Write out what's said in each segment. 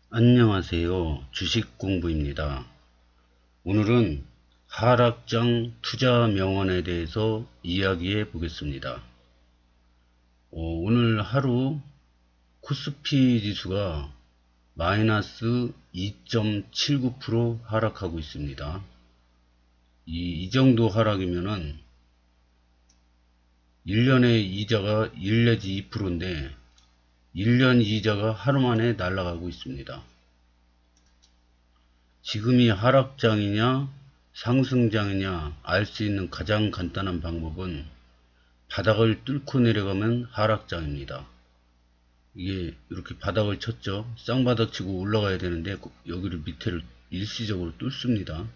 안녕하세요. 주식공부입니다. 오늘은 하락장 투자 명언에 대해서 이야기해 보겠습니다. 오늘 하루 코스피 지수가 마이너스 2.79% 하락하고 있습니다. 이 정도 하락이면은 1년의 이자가 1 내지 2%인데 1년 이자가 하루 만에 날아가고 있습니다. 지금이 하락장이냐 상승장이냐 알 수 있는 가장 간단한 방법은 바닥을 뚫고 내려가면 하락장입니다. 이게 이렇게 바닥을 쳤죠. 쌍바닥 치고 올라가야 되는데 여기를 밑에를 일시적으로 뚫습니다.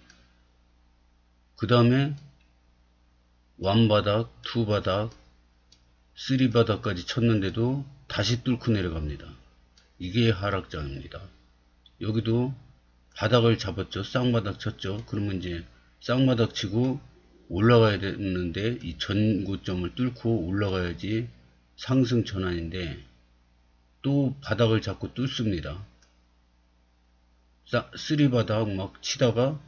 그 다음에 원바닥, 투바닥, 쓰리바닥까지 쳤는데도 다시 뚫고 내려갑니다. 이게 하락장입니다. 여기도 바닥을 잡았죠. 쌍바닥 쳤죠. 그러면 이제 쌍바닥 치고 올라가야 되는데 이 전고점을 뚫고 올라가야지 상승 전환인데 또 바닥을 잡고 뚫습니다. 쓰리바닥 막 치다가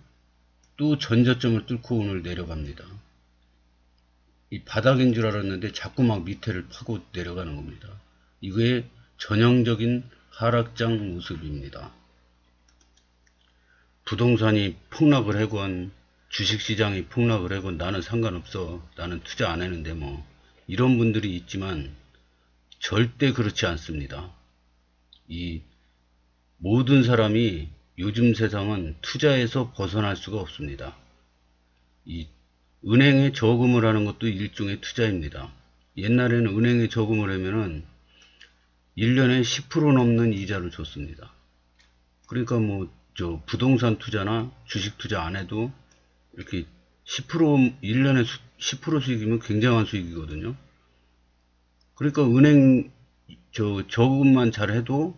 또 전저점을 뚫고 오늘 내려갑니다. 이 바닥인 줄 알았는데 자꾸 막 밑에를 파고 내려가는 겁니다. 이게 전형적인 하락장 모습입니다. 부동산이 폭락을 하건 주식시장이 폭락을 하건 나는 상관없어. 나는 투자 안 했는데 뭐 이런 분들이 있지만 절대 그렇지 않습니다. 이 모든 사람이 요즘 세상은 투자에서 벗어날 수가 없습니다. 이 은행에 저금을 하는 것도 일종의 투자입니다. 옛날에는 은행에 저금을 하면은 1년에 10% 넘는 이자를 줬습니다. 그러니까 뭐 부동산 투자나 주식 투자 안 해도 이렇게 10% 1년에 10% 수익이면 굉장한 수익이거든요. 그러니까 은행 저금만 잘해도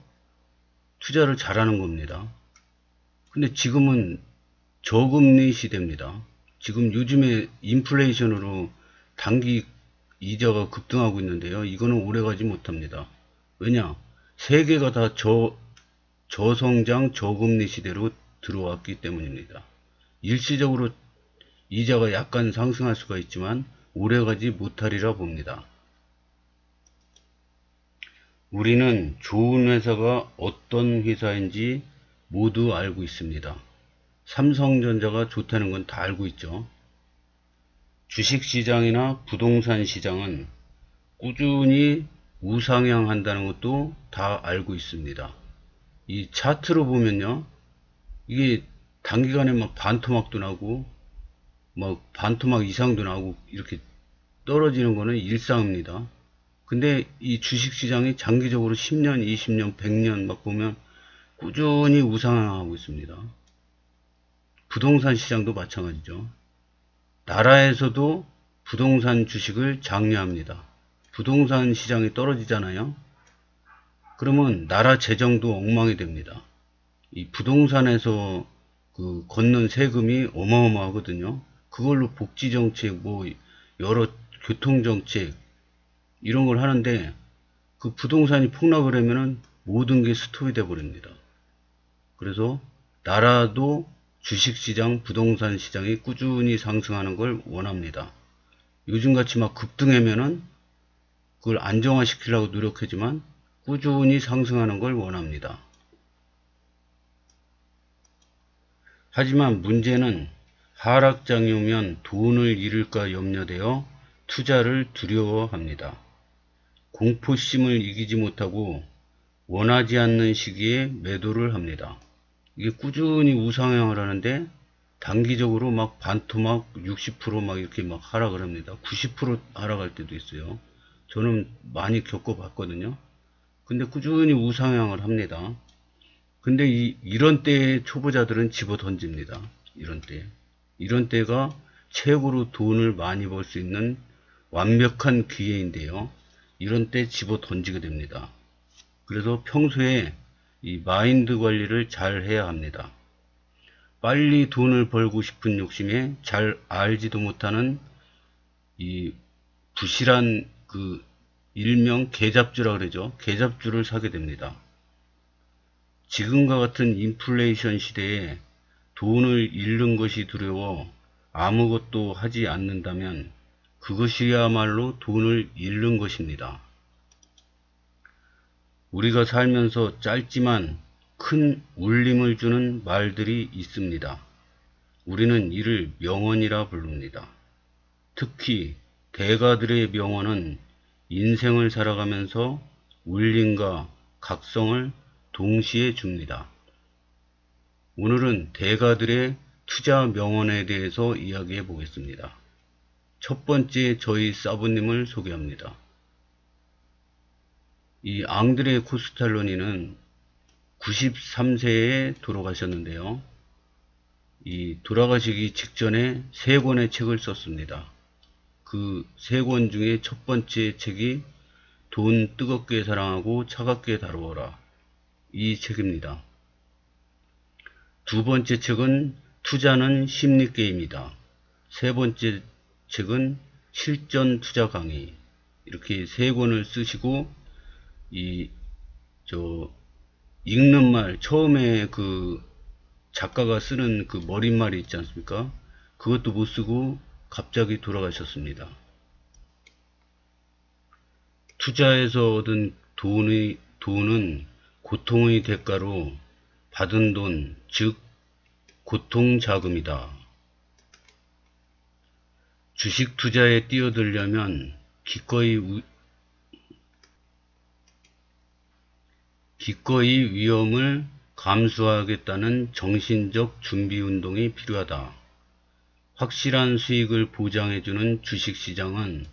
투자를 잘하는 겁니다. 근데 지금은 저금리 시대입니다. 지금 요즘에 인플레이션으로 단기 이자가 급등하고 있는데요. 이거는 오래가지 못합니다. 왜냐? 세계가 다 저성장 저금리 시대로 들어왔기 때문입니다. 일시적으로 이자가 약간 상승할 수가 있지만 오래가지 못하리라 봅니다. 우리는 좋은 회사가 어떤 회사인지 모두 알고 있습니다. 삼성전자가 좋다는 건 다 알고 있죠. 주식시장이나 부동산 시장은 꾸준히 우상향 한다는 것도 다 알고 있습니다. 이 차트로 보면요, 이게 단기간에 막 반토막도 나고 막 반토막 이상도 나고 이렇게 떨어지는 거는 일상입니다. 근데 이 주식시장이 장기적으로 10년, 20년, 100년 막 보면 꾸준히 우상향하고 있습니다. 부동산 시장도 마찬가지죠. 나라에서도 부동산 주식을 장려합니다. 부동산 시장이 떨어지잖아요. 그러면 나라 재정도 엉망이 됩니다. 이 부동산에서 그 걷는 세금이 어마어마하거든요. 그걸로 복지정책, 뭐 여러 교통정책 이런 걸 하는데 그 부동산이 폭락을 하면은 모든 게 스톱이 돼 버립니다. 그래서 나라도 주식시장, 부동산 시장이 꾸준히 상승하는 걸 원합니다. 요즘같이 막 급등하면은 그걸 안정화시키려고 노력하지만 꾸준히 상승하는 걸 원합니다. 하지만 문제는 하락장이 오면 돈을 잃을까 염려되어 투자를 두려워합니다. 공포심을 이기지 못하고 원하지 않는 시기에 매도를 합니다. 이게 꾸준히 우상향을 하는데 단기적으로 막 반토막 60% 이렇게 막 하락을 합니다. 90% 하락할 때도 있어요. 저는 많이 겪어봤거든요. 근데 꾸준히 우상향을 합니다. 근데 이런 때에 초보자들은 집어 던집니다. 이런 때가 최고로 돈을 많이 벌 수 있는 완벽한 기회인데요. 이런 때 집어 던지게 됩니다. 그래서 평소에 이 마인드 관리를 잘 해야 합니다. 빨리 돈을 벌고 싶은 욕심에 잘 알지도 못하는 이 부실한 일명 개잡주라 그러죠. 개잡주를 사게 됩니다. 지금과 같은 인플레이션 시대에 돈을 잃는 것이 두려워 아무것도 하지 않는다면 그것이야말로 돈을 잃는 것입니다. 우리가 살면서 짧지만 큰 울림을 주는 말들이 있습니다. 우리는 이를 명언이라 부릅니다. 특히 대가들의 명언은 인생을 살아가면서 울림과 각성을 동시에 줍니다. 오늘은 대가들의 투자 명언에 대해서 이야기해 보겠습니다. 첫 번째 저희 사부님을 소개합니다. 이 앙드레 코스탈로니는 93세에 돌아가셨는데요. 이 돌아가시기 직전에 3권의 책을 썼습니다. 그 3권 중에 첫 번째 책이 돈 뜨겁게 사랑하고 차갑게 다루어라, 이 책입니다. 두 번째 책은 투자는 심리게임이다. 세 번째 책은 실전 투자 강의. 이렇게 3권을 쓰시고 읽는 말, 처음에 그 작가가 쓰는 그 머릿말이 있지 않습니까? 그것도 못 쓰고 갑자기 돌아가셨습니다. 투자에서 얻은 돈은 고통의 대가로 받은 돈, 즉 고통자금이다. 주식 투자에 뛰어들려면 기꺼이 위험을 감수하겠다는 정신적 준비운동이 필요하다. 확실한 수익을 보장해주는 주식시장은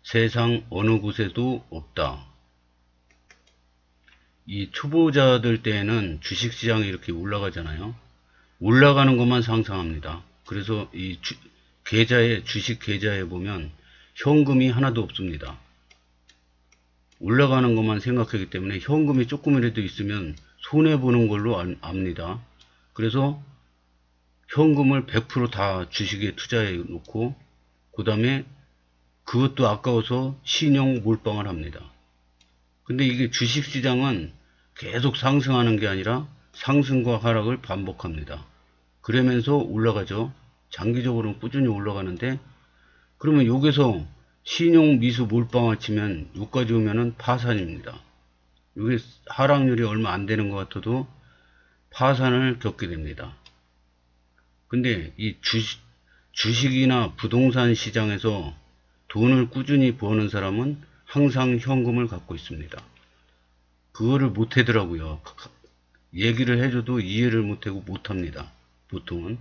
세상 어느 곳에도 없다. 이 초보자들 때에는 주식시장이 이렇게 올라가잖아요. 올라가는 것만 상상합니다. 그래서 이 주식 계좌에 보면 현금이 하나도 없습니다. 올라가는 것만 생각하기 때문에 현금이 조금이라도 있으면 손해보는 걸로 압니다. 그래서 현금을 100% 다 주식에 투자해 놓고 그 다음에 그것도 아까워서 신용 몰빵을 합니다. 근데 이게 주식시장은 계속 상승하는 게 아니라 상승과 하락을 반복합니다. 그러면서 올라가죠. 장기적으로는 꾸준히 올라가는데, 그러면 여기서 신용 미수 몰빵을 치면 여기까지 오면은 파산입니다. 여기 하락률이 얼마 안 되는 것 같아도 파산을 겪게 됩니다. 근데 이 주식이나 부동산 시장에서 돈을 꾸준히 버는 사람은 항상 현금을 갖고 있습니다. 그거를 못 하더라고요. 얘기를 해줘도 이해를 못하고 못합니다. 보통은.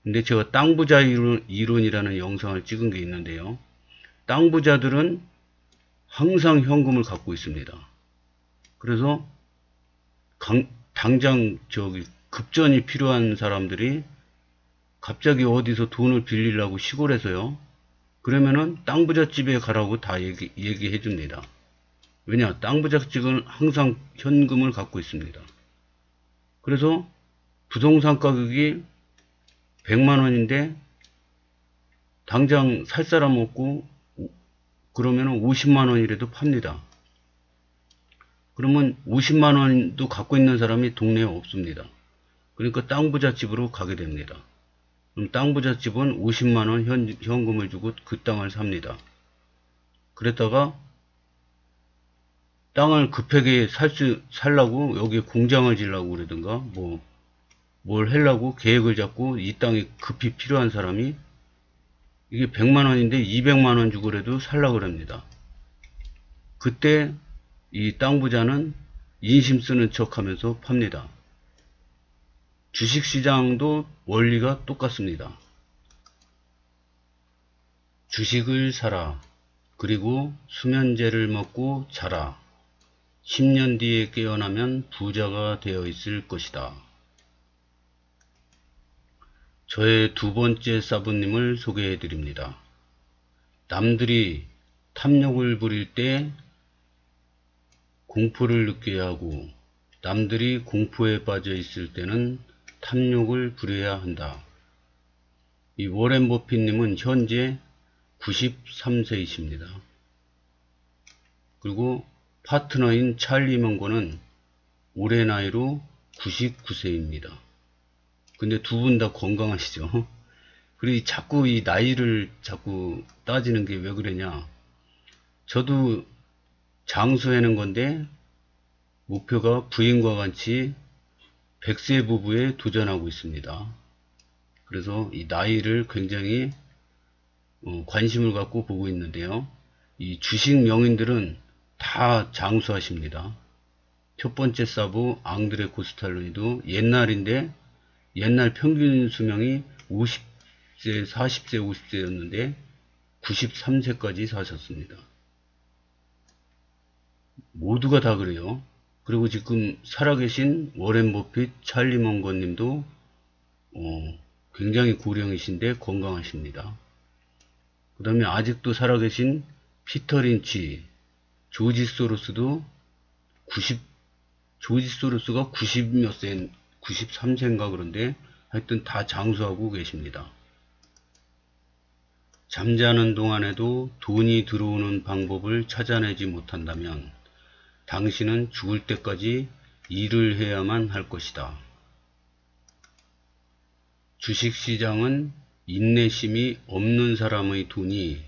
근데 제가 땅부자 이론이라는 영상을 찍은 게 있는데요. 땅부자들은 항상 현금을 갖고 있습니다. 그래서 당장 급전이 필요한 사람들이 갑자기 어디서 돈을 빌리려고 시골에서요. 그러면은 땅부자 집에 가라고 다 얘기해 줍니다. 왜냐? 땅부자 집은 항상 현금을 갖고 있습니다. 그래서 부동산 가격이 100만원인데 당장 살 사람 없고 그러면 50만원이라도 팝니다. 그러면 50만원도 갖고 있는 사람이 동네에 없습니다. 그러니까 땅부자 집으로 가게 됩니다. 그럼 땅부자 집은 50만원 현금을 주고 그 땅을 삽니다. 그랬다가 땅을 급하게 살라고 여기에 공장을 지려고 그러든가 뭘 하려고 계획을 잡고 이 땅이 급히 필요한 사람이 이게 100만원인데 200만원 주고라도 살라고 합니다. 그때 이 땅부자는 인심 쓰는 척 하면서 팝니다. 주식시장도 원리가 똑같습니다. 주식을 사라. 그리고 수면제를 먹고 자라. 10년 뒤에 깨어나면 부자가 되어 있을 것이다. 저의 두 번째 사부님을 소개해 드립니다. 남들이 탐욕을 부릴 때 공포를 느껴야 하고 남들이 공포에 빠져 있을 때는 탐욕을 부려야 한다. 이 워렌 버핏님은 현재 93세이십니다. 그리고 파트너인 찰리 먼고는 올해 나이로 99세입니다. 근데 두 분 다 건강하시죠? 그리고 자꾸 이 나이를 자꾸 따지는 게 왜 그러냐. 저도 장수하는 건데 목표가 부인과 같이 100세 부부에 도전하고 있습니다. 그래서 이 나이를 굉장히 관심을 갖고 보고 있는데요. 이 주식 명인들은 다 장수하십니다. 첫 번째 사부 앙드레 코스탈로니도 옛날인데 옛날 평균 수명이 50세, 40세, 50세였는데 93세까지 사셨습니다. 모두가 다 그래요. 그리고 지금 살아계신 워렌 버핏, 찰리 먼거 님도 굉장히 고령이신데 건강하십니다. 그 다음에 아직도 살아계신 피터 린치, 조지 소로스도 조지 소로스가 90몇 세, 93세인가 그런데 하여튼 다 장수하고 계십니다. 잠자는 동안에도 돈이 들어오는 방법을 찾아내지 못한다면 당신은 죽을 때까지 일을 해야만 할 것이다. 주식시장은 인내심이 없는 사람의 돈이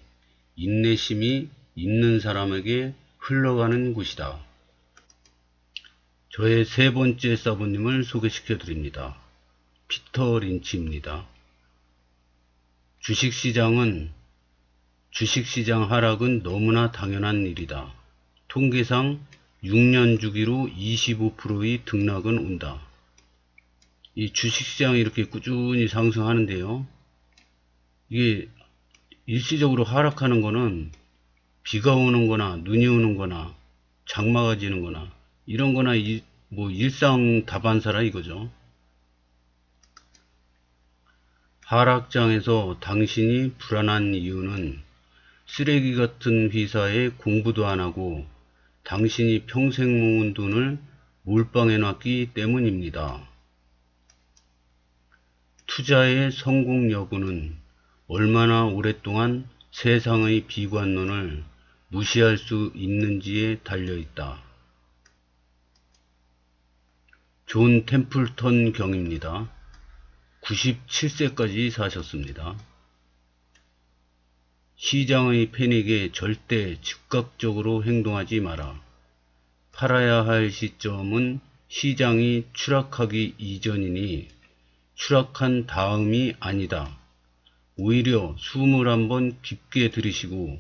인내심이 있는 사람에게 흘러가는 곳이다. 저의 세 번째 사부님을 소개시켜 드립니다. 피터 린치입니다. 주식시장 하락은 너무나 당연한 일이다. 통계상 6년 주기로 25%의 등락은 온다. 이 주식시장이 이렇게 꾸준히 상승하는데요. 이게 일시적으로 하락하는 거는 비가 오는 거나 눈이 오는 거나 장마가 지는 거나 이런 거나 뭐 일상 다반사라 이거죠. 하락장에서 당신이 불안한 이유는 쓰레기 같은 회사에 공부도 안 하고 당신이 평생 모은 돈을 몰빵해 놨기 때문입니다. 투자의 성공 여부는 얼마나 오랫동안 세상의 비관론을 무시할 수 있는지에 달려있다. 존 템플턴 경입니다. 97세까지 사셨습니다. 시장의 패닉에 절대 즉각적으로 행동하지 마라. 팔아야 할 시점은 시장이 추락하기 이전이니 추락한 다음이 아니다. 오히려 숨을 한번 깊게 들이쉬고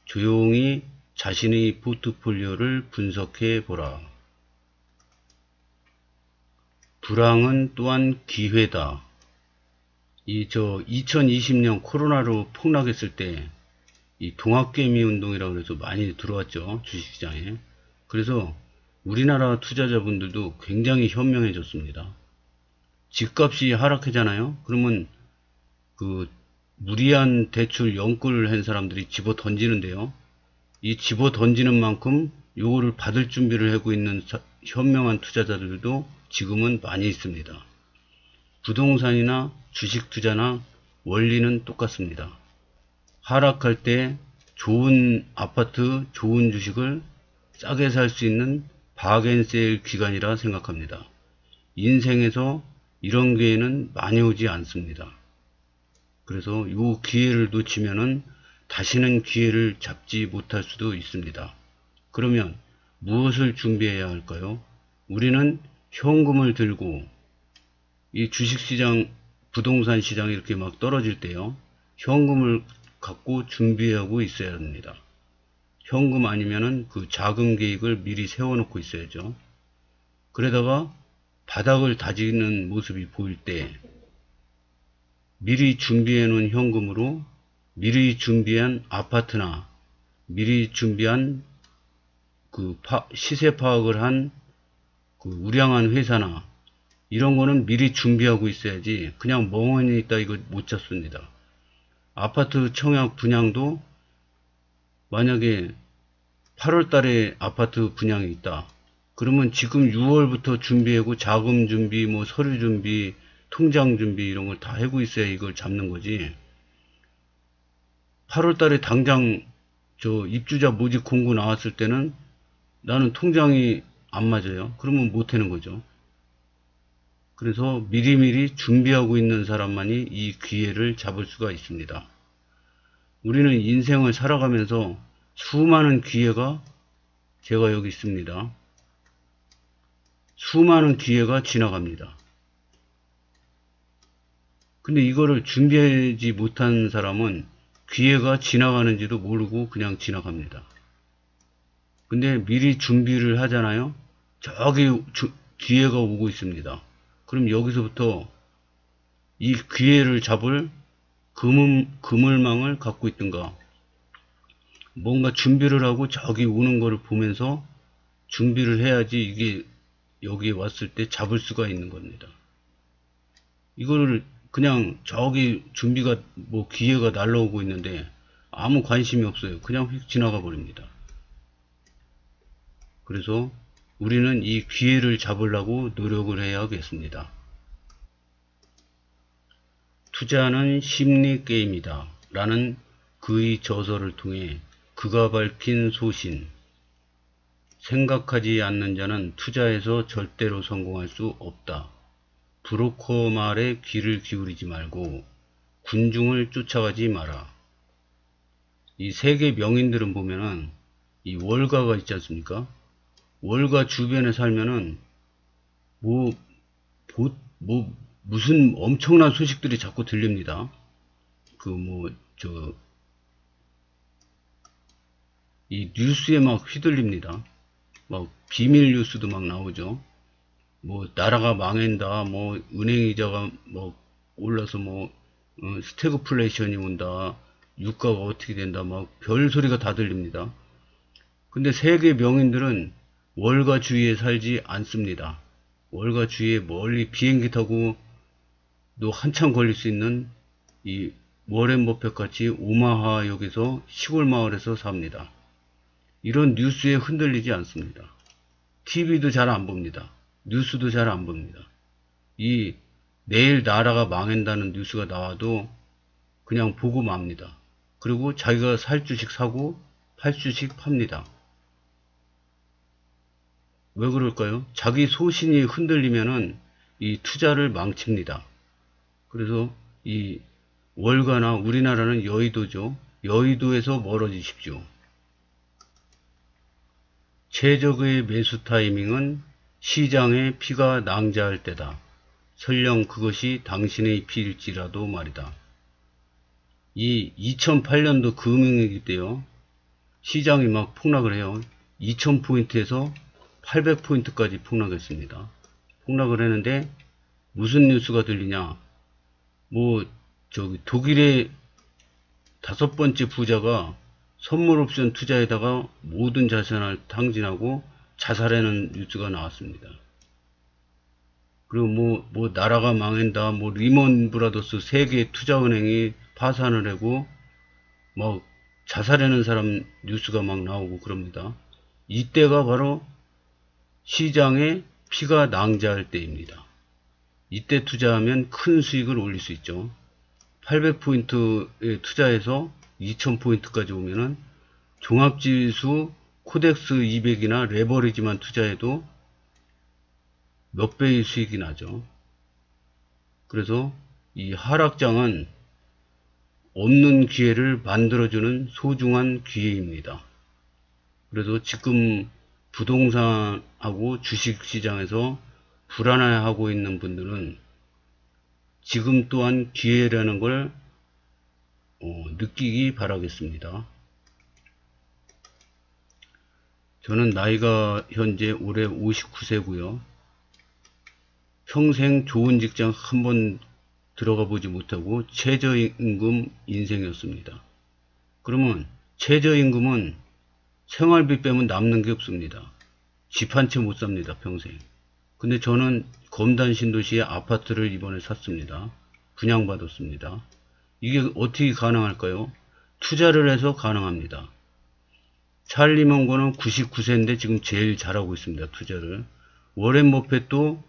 조용히 자신의 포트폴리오를 분석해 보라. 불황은 또한 기회다. 2020년 코로나로 폭락했을 때 이 동학개미 운동이라고 해서 많이 들어왔죠. 주식시장에. 그래서 우리나라 투자자분들도 굉장히 현명해졌습니다. 집값이 하락하잖아요. 그러면 그 무리한 대출 연끌을 한 사람들이 집어 던지는데요. 이 집어 던지는 만큼 요거를 받을 준비를 하고 있는 현명한 투자자들도 지금은 많이 있습니다. 부동산이나 주식 투자나 원리는 똑같습니다. 하락할 때 좋은 아파트, 좋은 주식을 싸게 살 수 있는 바겐세일 기간이라 생각합니다. 인생에서 이런 기회는 많이 오지 않습니다. 그래서 이 기회를 놓치면은 다시는 기회를 잡지 못할 수도 있습니다. 그러면 무엇을 준비해야 할까요? 우리는 현금을 들고 이 주식시장, 부동산 시장이 이렇게 막 떨어질 때요. 현금을 갖고 준비하고 있어야 합니다. 현금 아니면은 그 자금 계획을 미리 세워놓고 있어야죠. 그러다가 바닥을 다지는 모습이 보일 때 미리 준비해 놓은 현금으로 미리 준비한 아파트나 미리 준비한 그 시세 파악을 한 그 우량한 회사나 이런 거는 미리 준비하고 있어야지 그냥 멍하니 있다 이거 못 잡습니다. 아파트 청약 분양도 만약에 8월 달에 아파트 분양이 있다. 그러면 지금 6월부터 준비하고 자금 준비, 뭐 서류 준비, 통장 준비 이런 걸 다 하고 있어야 이걸 잡는 거지. 8월 달에 당장 입주자 모집 공고 나왔을 때는 나는 통장이 안 맞아요. 그러면 못 하는 거죠. 그래서 미리미리 준비하고 있는 사람만이 이 기회를 잡을 수가 있습니다. 우리는 인생을 살아가면서 수많은 기회가 제가 여기 있습니다. 수많은 기회가 지나갑니다. 근데 이거를 준비하지 못한 사람은 기회가 지나가는지도 모르고 그냥 지나갑니다. 근데 미리 준비를 하잖아요. 저기 기회가 오고 있습니다. 그럼 여기서부터 이 기회를 잡을 그물망을 갖고 있든가 뭔가 준비를 하고 저기 오는 거를 보면서 준비를 해야지 이게 여기에 왔을 때 잡을 수가 있는 겁니다. 이거를 그냥 저기 준비가 뭐 기회가 날라오고 있는데 아무 관심이 없어요. 그냥 휙 지나가 버립니다. 그래서 우리는 이 기회를 잡으려고 노력을 해야겠습니다. 투자는 심리 게임이다 라는 그의 저서를 통해 그가 밝힌 소신, 생각하지 않는 자는 투자에서 절대로 성공할 수 없다. 브로커 말에 귀를 기울이지 말고 군중을 쫓아가지 마라. 이 세계 명인들은 보면은 이 월가가 있지 않습니까? 월가 주변에 살면은 무슨 엄청난 소식들이 자꾸 들립니다. 이 뉴스에 막 휘둘립니다. 막 비밀 뉴스도 막 나오죠. 뭐 나라가 망한다, 뭐 은행이자가 뭐 올라서 뭐 스태그플레이션이 온다, 유가가 어떻게 된다, 막 별소리가 다 들립니다. 근데 세계 명인들은 월가 주위에 살지 않습니다. 월가 주위에 멀리 비행기 타고 또 한참 걸릴 수 있는 이 워렌 버핏 같이 오마하역에서 시골 마을에서 삽니다. 이런 뉴스에 흔들리지 않습니다. TV도 잘 안 봅니다. 뉴스도 잘 안 봅니다. 이 내일 나라가 망한다는 뉴스가 나와도 그냥 보고 맙니다. 그리고 자기가 살 주식 사고 팔 주식 팝니다. 왜 그럴까요? 자기 소신이 흔들리면은 이 투자를 망칩니다. 그래서 이 월가나 우리나라는 여의도죠. 여의도에서 멀어지십시오. 최적의 매수 타이밍은 시장의 피가 낭자할 때다. 설령 그것이 당신의 피일지라도 말이다. 이 2008년도 금융위기 때요. 시장이 막 폭락을 해요. 2000포인트에서 800포인트까지 폭락했습니다. 폭락을 했는데 무슨 뉴스가 들리냐. 독일의 5번째 부자가 선물 옵션 투자에다가 모든 자산을 탕진하고 자살하는 뉴스가 나왔습니다. 그리고 나라가 망한다, 리먼 브라더스 세계 투자은행이 파산을 하고 자살하는 사람 뉴스가 막 나오고 그럽니다. 이때가 바로 시장에 피가 낭자할 때입니다. 이때 투자하면 큰 수익을 올릴 수 있죠. 800포인트에 투자해서 2000포인트까지 오면은 종합지수 코덱스 200이나 레버리지만 투자해도 몇 배의 수익이 나죠. 그래서 이 하락장은 없는 기회를 만들어주는 소중한 기회입니다. 그래서 지금 부동산하고 주식시장에서 불안해하고 있는 분들은 지금 또한 기회라는 걸 느끼기 바라겠습니다. 저는 나이가 현재 올해 59세고요. 평생 좋은 직장 한번 들어가 보지 못하고 최저임금 인생이었습니다. 그러면 최저임금은 생활비 빼면 남는 게 없습니다. 집 한 채 못 삽니다, 평생. 근데 저는 검단 신도시에 아파트를 이번에 샀습니다. 분양받았습니다. 이게 어떻게 가능할까요? 투자를 해서 가능합니다. 찰리 먼거는 99세인데 지금 제일 잘하고 있습니다. 투자를. 워렌 버핏도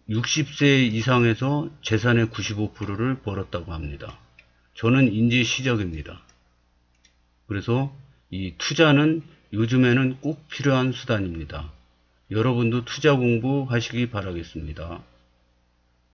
60세 이상에서 재산의 95%를 벌었다고 합니다. 저는 이제 시작입니다. 그래서 이 투자는 요즘에는 꼭 필요한 수단입니다. 여러분도 투자 공부하시기 바라겠습니다.